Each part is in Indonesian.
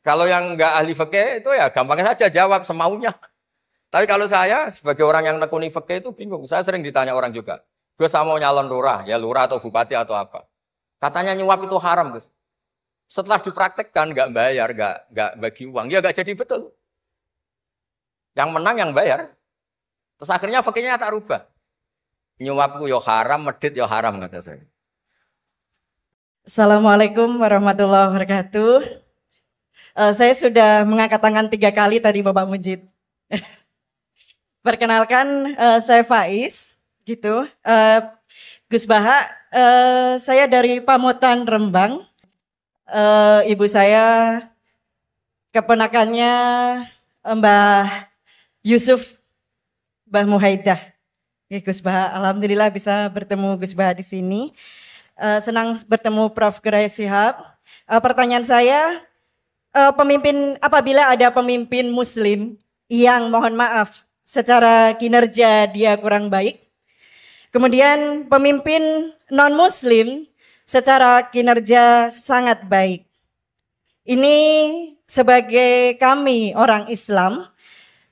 Kalau yang nggak ahli fikih itu ya gampang saja jawab semaunya. Tapi kalau saya sebagai orang yang nekuni fikih itu bingung. Saya sering ditanya orang juga. Gus, saya mau nyalon lurah, ya lurah atau bupati atau apa. Katanya nyuap itu haram, Gus. Setelah dipraktekkan nggak bayar, nggak bagi uang, ya nggak jadi betul. Yang menang yang bayar. Terus akhirnya fikihnya tak rubah. Nyuapku yo haram, medit yo haram kata saya. Assalamualaikum warahmatullahi wabarakatuh. Saya sudah mengangkat tangan 3 kali tadi Bapak Mujid. Perkenalkan, saya Faiz, gitu. Gus Baha, saya dari Pamutan Rembang. Ibu saya keponakannya Mbah Yusuf, Mbah Muhaidah. Ya, Gus Baha, alhamdulillah bisa bertemu Gus Baha di sini. Senang bertemu Prof. Gerai Shihab. Pertanyaan saya, apabila ada pemimpin Muslim yang mohon maaf secara kinerja dia kurang baik, kemudian pemimpin non-Muslim secara kinerja sangat baik. Ini sebagai kami orang Islam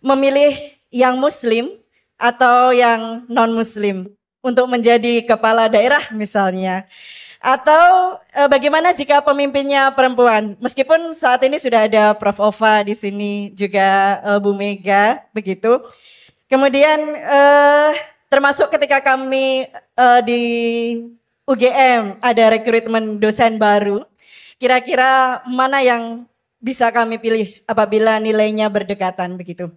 memilih yang Muslim atau yang non-Muslim untuk menjadi kepala daerah misalnya. Atau bagaimana jika pemimpinnya perempuan? Meskipun saat ini sudah ada Prof. Ova di sini, juga Bu Mega, begitu. Kemudian termasuk ketika kami di UGM ada rekrutmen dosen baru, kira-kira mana yang bisa kami pilih apabila nilainya berdekatan begitu.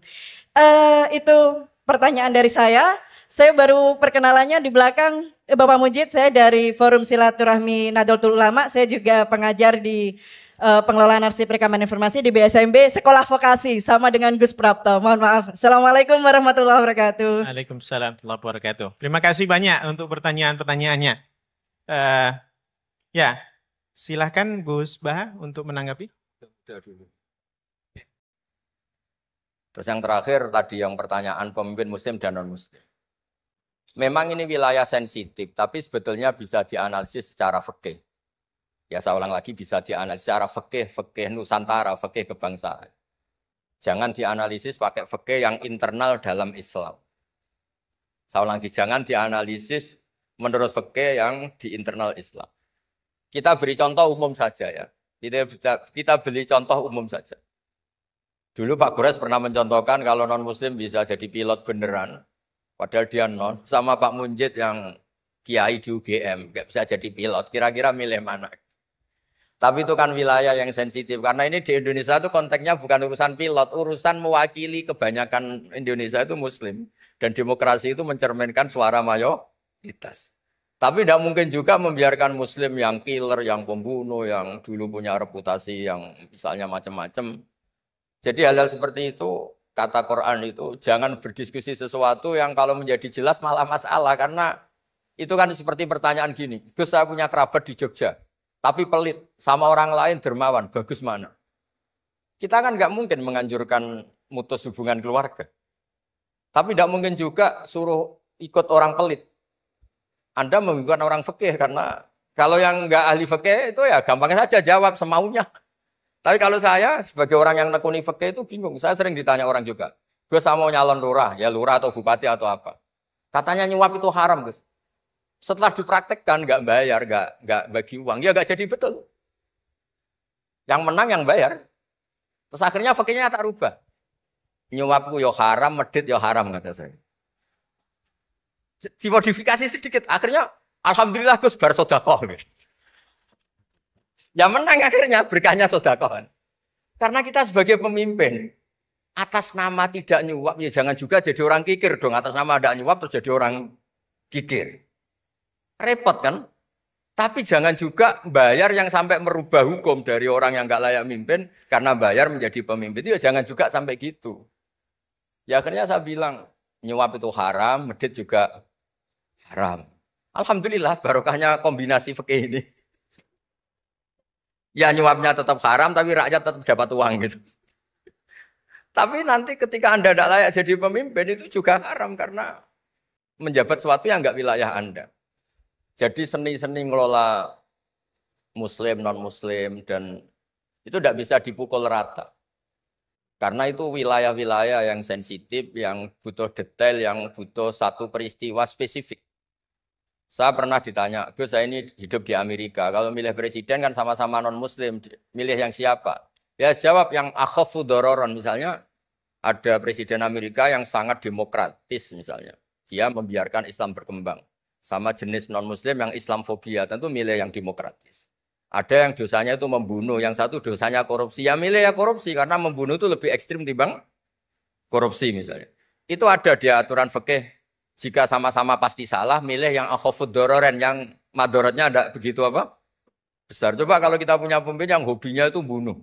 Itu pertanyaan dari saya. Saya baru perkenalannya di belakang Bapak Mujid, saya dari Forum Silaturahmi Nahdlatul Ulama, saya juga pengajar di pengelolaan arsip rekaman informasi di BSMB Sekolah Vokasi sama dengan Gus Prapto. Mohon maaf. Assalamualaikum warahmatullahi wabarakatuh. Waalaikumsalam warahmatullahi wabarakatuh. Terima kasih banyak untuk pertanyaan-pertanyaannya. Ya, silahkan Gus Bah untuk menanggapi. Terus yang terakhir tadi yang pertanyaan pemimpin Muslim dan non-Muslim. Memang ini wilayah sensitif, tapi sebetulnya bisa dianalisis secara fikih. Ya saya ulang lagi, bisa dianalisis secara fikih, fikih Nusantara, fikih kebangsaan. Jangan dianalisis pakai fikih yang internal dalam Islam. Saya ulang lagi, jangan dianalisis menurut fikih yang di internal Islam. Kita beri contoh umum saja ya. Kita beri contoh umum saja. Dulu Pak Gores pernah mencontohkan kalau non-Muslim bisa jadi pilot beneran. Padahal dia non, sama Pak Munjid yang kiai di UGM, nggak bisa jadi pilot, kira-kira milih mana? Tapi itu kan wilayah yang sensitif, karena ini di Indonesia itu konteksnya bukan urusan pilot, urusan mewakili kebanyakan Indonesia itu Muslim. Dan demokrasi itu mencerminkan suara mayoritas. Tapi tidak mungkin juga membiarkan Muslim yang killer, yang pembunuh, yang dulu punya reputasi, yang misalnya macam-macam. Jadi hal-hal seperti itu, kata Quran itu jangan berdiskusi sesuatu yang kalau menjadi jelas malah masalah, karena itu kan seperti pertanyaan gini, Gus saya punya kerabat di Jogja, tapi pelit, sama orang lain dermawan, bagus mana? Kita kan nggak mungkin menganjurkan mutus hubungan keluarga, tapi tidak mungkin juga suruh ikut orang pelit. Anda membingungkan orang fikih, karena kalau yang nggak ahli fikih itu ya gampang saja jawab semaunya. Tapi kalau saya sebagai orang yang nekuni fikih itu bingung. Saya sering ditanya orang juga. Gus saya mau nyalon lurah, ya lurah atau bupati atau apa. Katanya nyuap itu haram, Gus. Setelah dipraktekkan nggak bayar, nggak bagi uang, ya nggak jadi betul. Yang menang yang bayar. Terus akhirnya fikihnya tak rubah. Nyuapku yo haram, medit yo haram kata saya. Dimodifikasi sedikit, akhirnya alhamdulillah Gus bar sedekah. Ya menang akhirnya berkahnya sedekah. Karena kita sebagai pemimpin atas nama tidak nyuap ya jangan juga jadi orang kikir dong, atas nama tidak nyuap terus jadi orang kikir. Repot kan? Tapi jangan juga bayar yang sampai merubah hukum dari orang yang nggak layak mimpin karena bayar menjadi pemimpin. Ya jangan juga sampai gitu. Ya akhirnya saya bilang nyuap itu haram, medit juga haram. Alhamdulillah barokahnya kombinasi fikih ini. Ya nyuapnya tetap haram, tapi rakyat tetap dapat uang gitu. Tapi nanti ketika Anda tidak layak jadi pemimpin itu juga haram karena menjabat sesuatu yang enggak wilayah Anda. Jadi seni-seni ngelola Muslim, non-Muslim, dan Itu tidak bisa dipukul rata. Karena itu wilayah-wilayah yang sensitif, yang butuh detail, yang butuh satu peristiwa spesifik. Saya pernah ditanya, Gus, saya ini hidup di Amerika, kalau milih presiden kan sama-sama non-muslim, milih yang siapa? Ya jawab yang akhafu dororon, misalnya ada presiden Amerika yang sangat demokratis misalnya. Dia membiarkan Islam berkembang. Sama jenis non-muslim yang Islamfobia, tentu milih yang demokratis. Ada yang dosanya itu membunuh, yang satu dosanya korupsi. Ya milih ya korupsi, karena membunuh itu lebih ekstrim dibanding korupsi misalnya. Itu ada di aturan fikih. Jika sama-sama pasti salah, milih yang akhafud dororen, yang madorotnya ada begitu apa? Besar. Coba kalau kita punya pemimpin yang hobinya itu bunuh.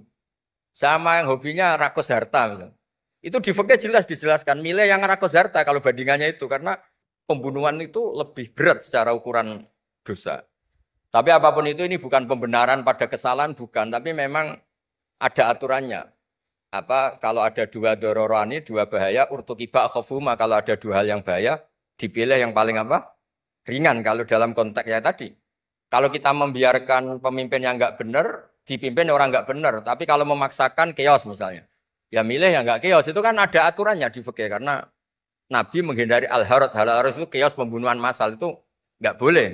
Sama yang hobinya rakus harta misalnya. Itu di fikih jelas dijelaskan, milih yang rakus harta kalau bandingannya itu. Karena pembunuhan itu lebih berat secara ukuran dosa. Tapi apapun itu ini bukan pembenaran pada kesalahan, bukan. Tapi memang ada aturannya. Apa kalau ada dua dororani, dua bahaya, urtukiba khafuma, kalau ada dua hal yang bahaya, dipilih yang paling apa? Ringan kalau dalam konteks ya tadi. Kalau kita membiarkan pemimpin yang enggak benar, dipimpin orang enggak benar. Tapi kalau memaksakan chaos misalnya. Ya milih yang enggak chaos. Itu kan ada aturannya di fikih. Karena Nabi menghindari al-harad. Al-harad itu chaos pembunuhan massal itu enggak boleh.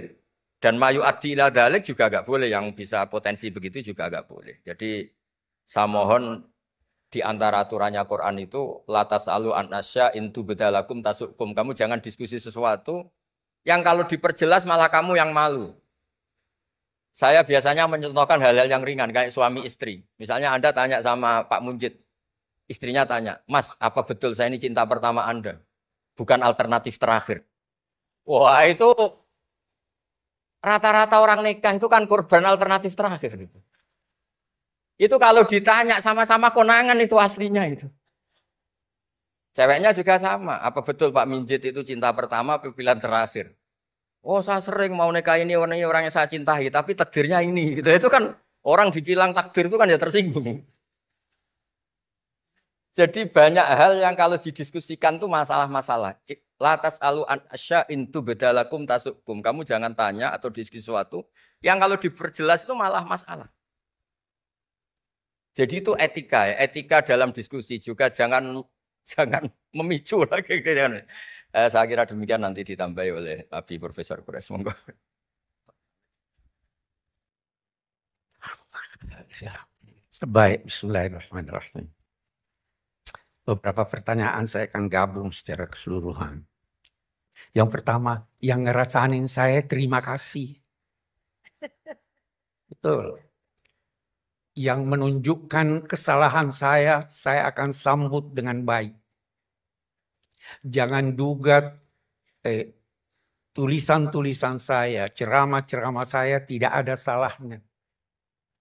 Dan mayu addi ila dalik juga enggak boleh. Yang bisa potensi begitu juga enggak boleh. Jadi saya mohon di antara aturannya Quran itu latas alu anasya intu bedalakum tasukum. Kamu jangan diskusi sesuatu yang kalau diperjelas malah kamu yang malu. Saya biasanya mencontohkan hal-hal yang ringan kayak suami istri. Misalnya Anda tanya sama Pak Munjid, istrinya tanya, Mas, apa betul saya ini cinta pertama Anda? Bukan alternatif terakhir. Wah itu rata-rata orang nikah itu kan korban alternatif terakhir. Itu kalau ditanya sama-sama konangan itu aslinya itu. Ceweknya juga sama. Apa betul Pak Minjit itu cinta pertama atau pilihan terakhir? Oh saya sering mau nikah ini orang yang saya cintai, tapi takdirnya ini. Gitu. Itu kan orang dibilang takdir itu kan ya tersinggung. Jadi banyak hal yang kalau didiskusikan tuh masalah-masalah. Latas alu an asya intu bedalakum tasukum. Kamu jangan tanya atau diskusi sesuatu yang kalau diperjelas itu malah masalah. Jadi itu etika, ya. Etika dalam diskusi juga jangan memicu lagi. Saya kira demikian nanti ditambahi oleh Abi Profesor Kures. Monggo. Baik, bismillahirrahmanirrahim. Beberapa pertanyaan saya akan gabung secara keseluruhan. Yang pertama, yang ngerasain saya terima kasih. Betul. Yang menunjukkan kesalahan saya akan sambut dengan baik. Jangan duga tulisan-tulisan saya, ceramah-ceramah saya tidak ada salahnya.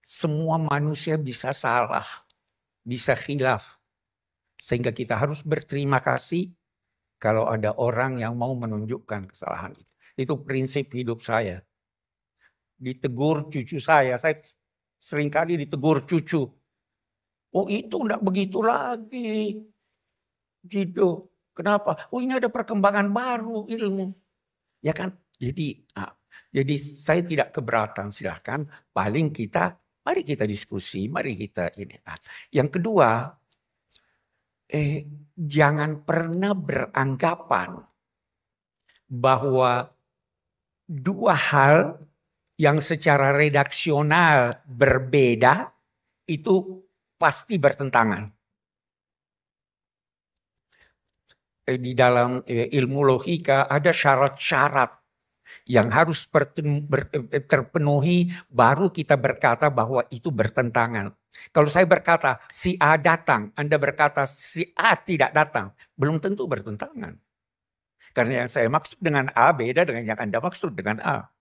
Semua manusia bisa salah, bisa khilaf. Sehingga kita harus berterima kasih kalau ada orang yang mau menunjukkan kesalahan itu. Itu prinsip hidup saya. Ditegur cucu saya seringkali ditegur cucu. Oh itu enggak begitu lagi. Gitu. Kenapa? Oh ini ada perkembangan baru ilmu. Ya kan? Jadi saya tidak keberatan, silahkan. Mari kita diskusi, mari kita ini. Yang kedua, jangan pernah beranggapan bahwa dua hal yang secara redaksional berbeda itu pasti bertentangan. Di dalam ilmu logika ada syarat-syarat yang harus terpenuhi baru kita berkata bahwa itu bertentangan. Kalau saya berkata si A datang, Anda berkata si A tidak datang, belum tentu bertentangan. Karena yang saya maksud dengan A beda dengan yang Anda maksud dengan A.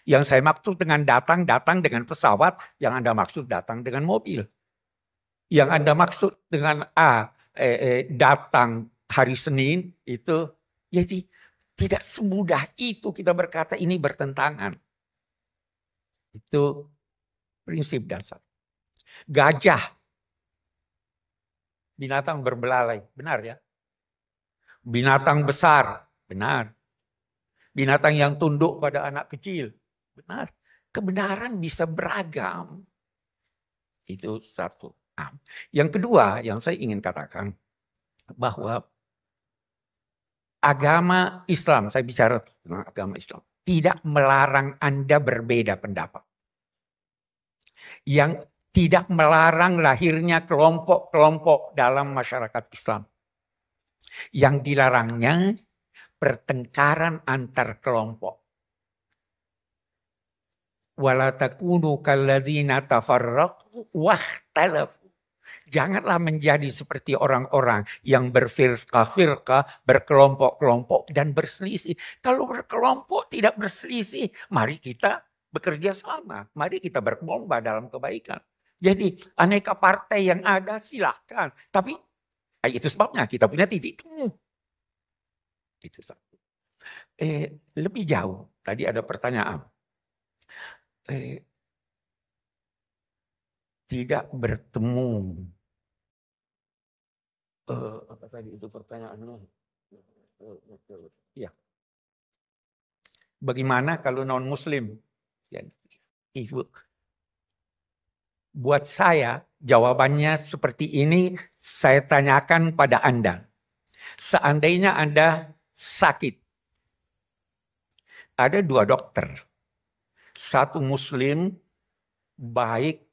Yang saya maksud dengan datang dengan pesawat, yang Anda maksud datang dengan mobil. Yang Anda maksud dengan A datang hari Senin itu, jadi tidak semudah itu kita berkata ini bertentangan. Itu prinsip dasar. Gajah, binatang berbelalai, benar ya? Binatang besar, benar. Binatang yang tunduk pada anak kecil, benar. Kebenaran bisa beragam. Itu satu. Nah, yang kedua yang saya ingin katakan bahwa agama Islam, saya bicara tentang agama Islam, tidak melarang Anda berbeda pendapat. Yang tidak melarang lahirnya kelompok-kelompok dalam masyarakat Islam. Yang dilarangnya pertengkaran antar kelompok. Wala takunu kalladzina tafarraqu wakhtalafu. Janganlah menjadi seperti orang-orang yang berfirqah-firqah, berkelompok-kelompok dan berselisih. Kalau berkelompok tidak berselisih, mari kita bekerja sama. Mari kita berlomba dalam kebaikan. Jadi aneka partai yang ada silahkan. Tapi itu sebabnya kita punya titik temu. Itu satu. Lebih jauh, tadi ada pertanyaan. Tidak bertemu. Apa tadi itu pertanyaannya? Ya. Bagaimana kalau non Muslim? Ibu. Buat saya jawabannya seperti ini saya tanyakan pada Anda. Seandainya Anda sakit. Ada 2 dokter. Satu Muslim baik,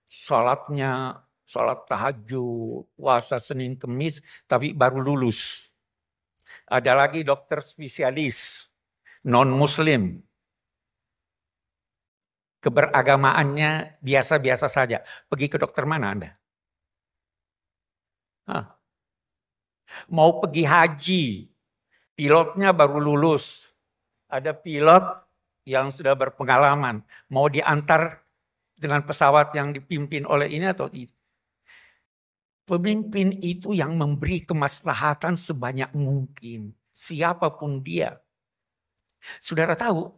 sholatnya sholat tahajud, puasa Senin Kemis, tapi baru lulus. Ada lagi dokter spesialis, non-Muslim. Keberagamaannya biasa-biasa saja. Pergi ke dokter mana Anda? Mau pergi haji, pilotnya baru lulus. Ada pilot yang sudah berpengalaman. Mau diantar dengan pesawat yang dipimpin oleh ini atau tidak? Pemimpin itu yang memberi kemaslahatan sebanyak mungkin. Siapapun dia. Saudara tahu,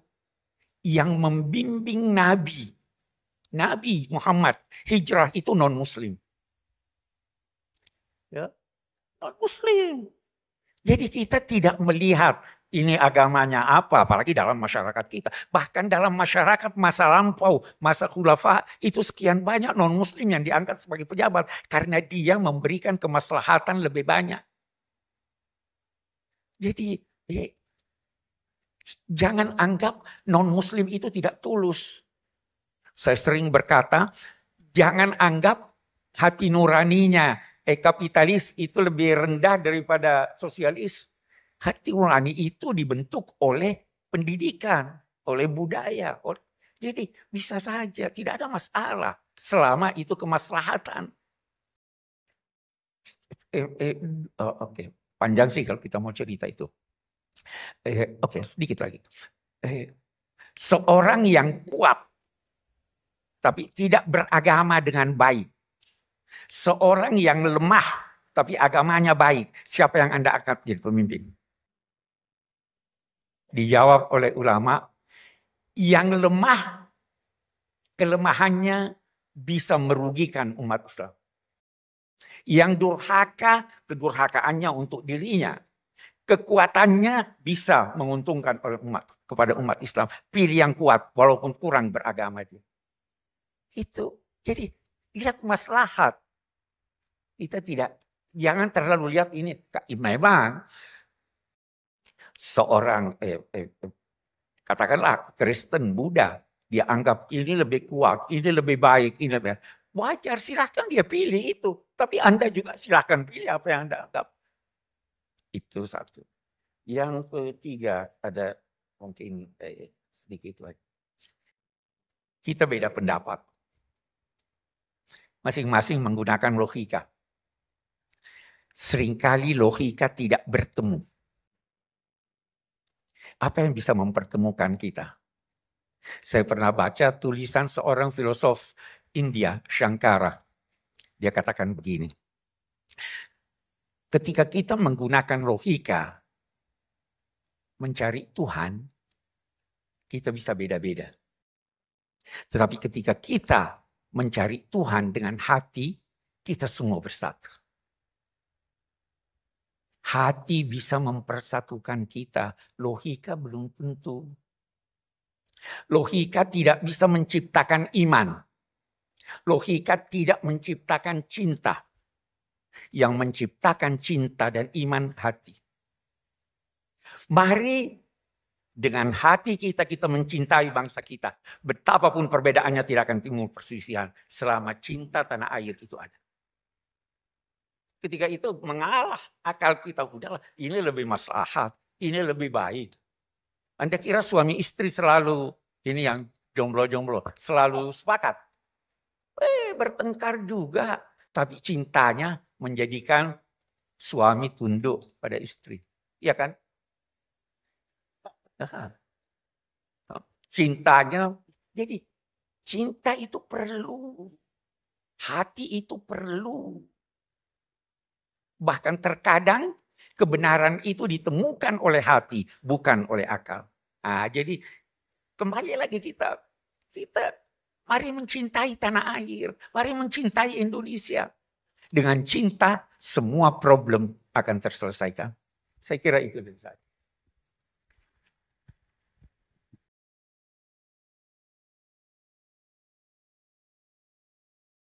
yang membimbing Nabi Muhammad hijrah itu non-Muslim. Ya, non-Muslim. Jadi kita tidak melihat ini agamanya apa, apalagi dalam masyarakat kita. Bahkan dalam masyarakat masa lampau, masa khulafa, itu sekian banyak non-Muslim yang diangkat sebagai pejabat. Karena dia memberikan kemaslahatan lebih banyak. Jadi jangan anggap non-Muslim itu tidak tulus. Saya sering berkata, jangan anggap hati nuraninya kapitalis itu lebih rendah daripada sosialis. Hati nurani itu dibentuk oleh pendidikan, oleh budaya. Jadi bisa saja, tidak ada masalah selama itu kemaslahatan. Oke. Panjang sih kalau kita mau cerita itu. Oke, sedikit lagi. Seorang yang kuat tapi tidak beragama dengan baik. Seorang yang lemah tapi agamanya baik. Siapa yang Anda angkat jadi pemimpin? Dijawab oleh ulama, yang lemah kelemahannya bisa merugikan umat Islam. Yang durhaka, kedurhakaannya untuk dirinya. Kekuatannya bisa menguntungkan oleh kepada umat Islam. Pilih yang kuat walaupun kurang beragama dia. Itu. Jadi lihat maslahat. Kita jangan terlalu lihat ini. Memang seorang katakanlah Kristen, Buddha, dia anggap ini lebih kuat, ini lebih baik, ini lebih wajar, silahkan dia pilih itu. Tapi Anda juga silahkan pilih apa yang Anda anggap. Itu satu. Yang ketiga ada mungkin sedikit lagi. Kita beda pendapat. Masing-masing menggunakan logika. Seringkali logika tidak bertemu. Apa yang bisa mempertemukan kita? Saya pernah baca tulisan seorang filosof India, Shankara. Dia katakan begini. Ketika kita menggunakan logika mencari Tuhan, kita bisa beda-beda. Tetapi ketika kita mencari Tuhan dengan hati, kita semua bersatu. Hati bisa mempersatukan kita, logika belum tentu. Logika tidak bisa menciptakan iman. Logika tidak menciptakan cinta. Yang menciptakan cinta dan iman hati. Mari dengan hati kita mencintai bangsa kita. Betapapun perbedaannya tidak akan timbul persisian. Selama cinta tanah air itu ada. Ketika itu mengalah akal kita. Udahlah, ini lebih maslahat. Ini lebih baik. Anda kira suami istri selalu, ini yang jomblo-jomblo, selalu sepakat? Bertengkar juga. Tapi cintanya menjadikan suami tunduk pada istri. Iya kan? Cintanya, jadi cinta itu perlu. Hati itu perlu. Bahkan terkadang kebenaran itu ditemukan oleh hati, bukan oleh akal. Jadi kembali lagi kita mari mencintai tanah air, mari mencintai Indonesia. Dengan cinta semua problem akan terselesaikan. Saya kira itu dari saya.